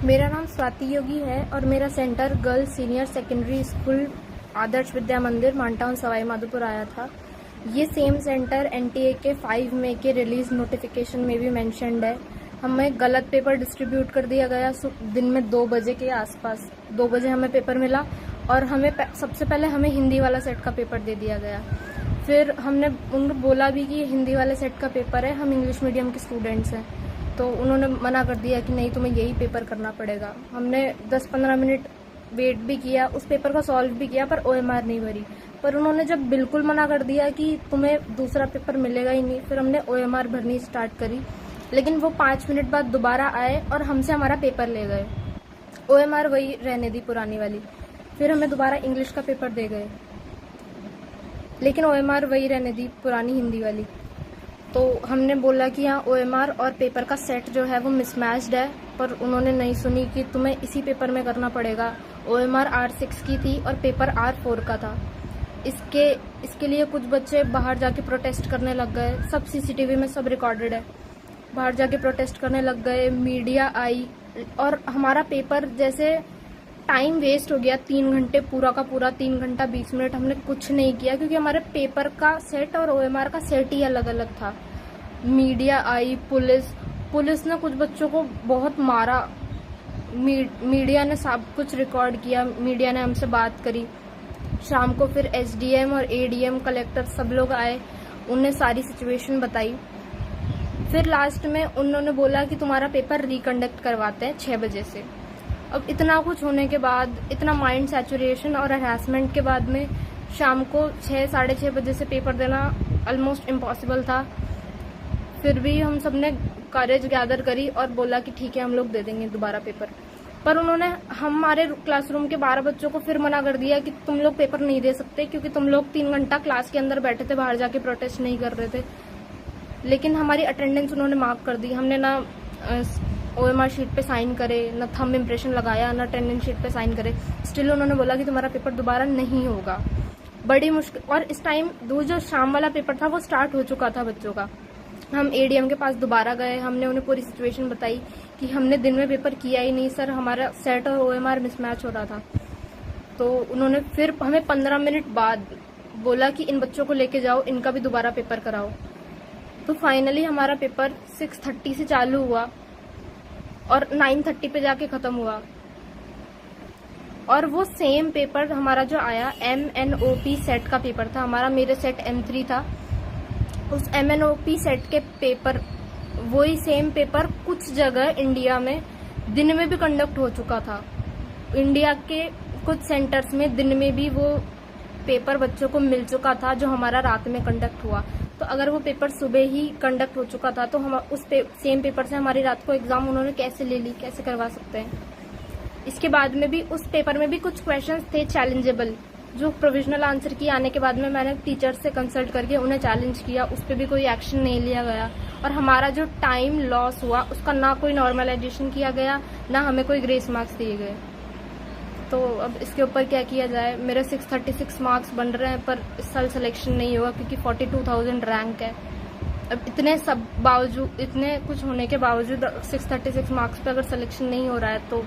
मेरा नाम स्वाति योगी है और मेरा centre girls senior secondary school Adarsh Vidya Mandir Mantown Sawai Madhopur आया था। ये सेम सेंटर एनटीए के 5 मई के रिलीज नोटिफिकेशन में भी मेंशन्ड है। हमें गलत पेपर डिस्ट्रीब्यूट कर दिया गया दिन में 2 बजे के आसपास। 2 बजे हमें पेपर मिला और हमें सबसे पहले हमें हिंदी वाला सेट का पेपर दे दिया गया। फिर हमने उनको बोला भी कि हिंदी वाले सेट का पेपर है, हम इंग्लिश मीडियम के स्टूडेंट्स हैं, तो उन्होंने मना कर दिया कि नहीं, तुम्हें यही पेपर करना पड़ेगा। हमने 10-15 मिनट वेट भी किया, उस पेपर को सॉल्व भी किया, पर ओएमआर नहीं भरी। पर उन्होंने जब बिल्कुल मना कर दिया कि तुम्हें दूसरा पेपर मिलेगा ही नहीं, फिर हमने ओएमआर भरनी स्टार्ट करी। लेकिन वो 5 मिनट बाद दोबारा आए और हमसे हमारा पेपर ले गए। ओएमआर वही रहने दी, पुरानी वाली। फिर हमें दोबारा इंग्लिश का पेपर दे गए, लेकिन ओएमआर वही रहने दी, पुरानी हिंदी वाली। तो हमने बोला कि यहाँ ओएमआर और पेपर का सेट जो है वो मिसमैच्ड है, पर उन्होंने नहीं सुनी कि तुम्हें इसी पेपर में करना पड़ेगा। ओएमआर R6 की थी और पेपर R4 का था। इसके लिए कुछ बच्चे बाहर जाके प्रोटेस्ट करने लग गए। सब सीसीटीवी में सब रिकॉर्डेड है। बाहर जाके प्रोटेस्ट करने लग गए, मीडिया आई और हमारा पेपर जैसे टाइम वेस्ट हो गया। 3 घंटे पूरा का पूरा 3 घंटा 20 मिनट हमने कुछ नहीं किया, क्योंकि हमारे पेपर का सेट और ओएमआर का सेट ही अलग अलग था। मीडिया आई, पुलिस ने कुछ बच्चों को बहुत मारा। मीडिया ने सब कुछ रिकॉर्ड किया, मीडिया ने हमसे बात करी। शाम को फिर एसडीएम और एडीएम, कलेक्टर सब लोग आए, उन्हें सारी सिचुएशन बताई। फिर लास्ट में उन्होंने बोला कि तुम्हारा पेपर रिकंडक्ट करवाते हैं 6 बजे से। अब इतना कुछ होने के बाद, इतना माइंड सैचुरेशन और हरासमेंट के बाद में शाम को 6-6:30 बजे से पेपर देना ऑलमोस्ट इम्पॉसिबल था। फिर भी हम सब ने करेज गैदर करी और बोला कि ठीक है, हम लोग दे देंगे दोबारा पेपर। पर उन्होंने हमारे क्लासरूम के 12 बच्चों को फिर मना कर दिया कि तुम लोग पेपर नहीं दे सकते, क्योंकि तुम लोग 3 घंटा क्लास के अंदर बैठे थे, बाहर जाके प्रोटेस्ट नहीं कर रहे थे। लेकिन हमारी अटेंडेंस उन्होंने मार्क कर दी। हमने ना ओएमआर शीट पे साइन करे, न थंब इम्प्रेशन लगाया, न अटेंडेंस शीट पे साइन करे। स्टिल उन्होंने बोला कि तुम्हारा पेपर दोबारा नहीं होगा। बड़ी मुश्किल। और इस टाइम जो शाम वाला पेपर था वो स्टार्ट हो चुका था बच्चों का। हम एडीएम के पास दोबारा गए, हमने उन्हें पूरी सिचुएशन बताई कि हमने दिन में पेपर किया ही नहीं सर, हमारा सेट और ओएमआर मिसमैच हो रहा था। तो उन्होंने फिर हमें 15 मिनट बाद बोला कि इन बच्चों को लेके जाओ, इनका भी दोबारा पेपर कराओ। तो फाइनली हमारा पेपर 6:30 से चालू हुआ और 9:30 पे जाके खत्म हुआ। और वो सेम पेपर हमारा जो आया MNOP सेट का पेपर था हमारा, मेरे सेट M3 था। उस MNOP सेट के पेपर, वही सेम पेपर कुछ जगह इंडिया में दिन में भी कंडक्ट हो चुका था। इंडिया के कुछ सेंटर्स में दिन में भी वो पेपर बच्चों को मिल चुका था, जो हमारा रात में कंडक्ट हुआ। तो अगर वो पेपर सुबह ही कंडक्ट हो चुका था तो हम उस सेम पेपर से हमारी रात को एग्जाम उन्होंने कैसे ले ली, कैसे करवा सकते हैं। इसके बाद में भी उस पेपर में भी कुछ क्वेश्चंस थे चैलेंजेबल, जो प्रोविजनल आंसर की आने के बाद में मैंने टीचर्स से कंसल्ट करके उन्हें चैलेंज किया। उस पर भी कोई एक्शन नहीं लिया गया और हमारा जो टाइम लॉस हुआ उसका ना कोई नॉर्मलाइजेशन किया गया, ना हमें कोई ग्रेस मार्क्स दिए गए। तो अब इसके ऊपर क्या किया जाए। मेरे 636 मार्क्स बन रहे हैं, पर इस साल सिलेक्शन नहीं हुआ क्योंकि 42,000 रैंक है। अब इतने कुछ होने के बावजूद 636 मार्क्स पे अगर सिलेक्शन नहीं हो रहा है तो